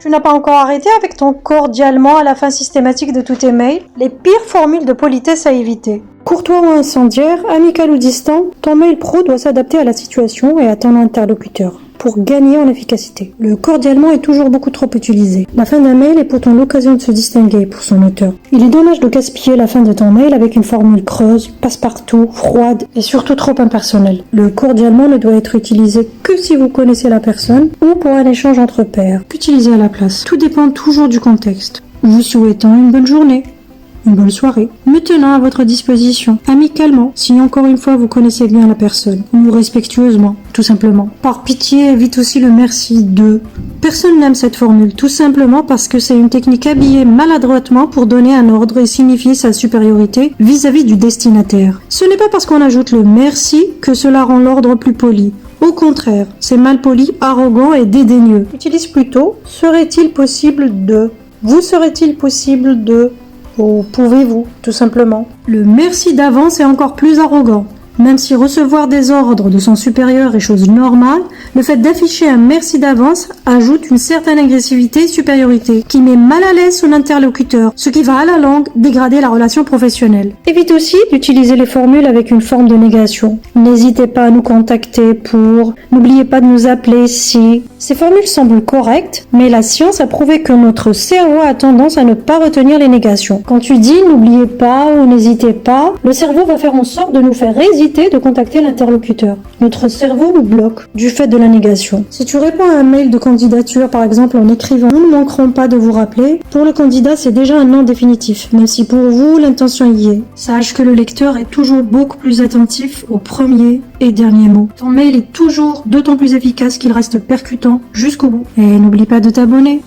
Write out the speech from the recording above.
Tu n'as pas encore arrêté avec ton cordialement à la fin systématique de tous tes mails? Les pires formules de politesse à éviter. Courtois ou incendiaire, amical ou distant, ton mail pro doit s'adapter à la situation et à ton interlocuteur pour gagner en efficacité. Le cordialement est toujours beaucoup trop utilisé. La fin d'un mail est pourtant l'occasion de se distinguer pour son auteur. Il est dommage de gaspiller la fin de ton mail avec une formule creuse, passe-partout, froide et surtout trop impersonnelle. Le cordialement ne doit être utilisé que si vous connaissez la personne ou pour un échange entre pairs. Qu'utiliser à la place. Tout dépend toujours du contexte. Vous souhaitant une bonne journée, une bonne soirée, me tenant à votre disposition, amicalement, si encore une fois vous connaissez bien la personne, ou respectueusement, tout simplement. Par pitié, évite aussi le merci de. Personne n'aime cette formule, tout simplement parce que c'est une technique habillée maladroitement pour donner un ordre et signifier sa supériorité vis-à-vis du destinataire. Ce n'est pas parce qu'on ajoute le merci que cela rend l'ordre plus poli. Au contraire, c'est mal poli, arrogant et dédaigneux. Utilise plutôt « serait-il possible de » ? Vous serait-il possible de... Ou pouvez-vous, tout simplement. Le merci d'avance est encore plus arrogant. Même si recevoir des ordres de son supérieur est chose normale, le fait d'afficher un merci d'avance ajoute une certaine agressivité et supériorité qui met mal à l'aise son interlocuteur, ce qui va à la longue dégrader la relation professionnelle. Évite aussi d'utiliser les formules avec une forme de négation. N'hésitez pas à nous contacter pour... N'oubliez pas de nous appeler si... Ces formules semblent correctes, mais la science a prouvé que notre cerveau a tendance à ne pas retenir les négations. Quand tu dis n'oubliez pas ou n'hésitez pas, le cerveau va faire en sorte de nous faire hésiter de contacter l'interlocuteur. Notre cerveau nous bloque du fait de la négation. Si tu réponds à un mail de candidature, par exemple en écrivant « Nous ne manquerons pas de vous rappeler », pour le candidat c'est déjà un non définitif, même si pour vous l'intention y est. Sache que le lecteur est toujours beaucoup plus attentif au premier et dernier mot. Ton mail est toujours d'autant plus efficace qu'il reste percutant jusqu'au bout. Et n'oublie pas de t'abonner.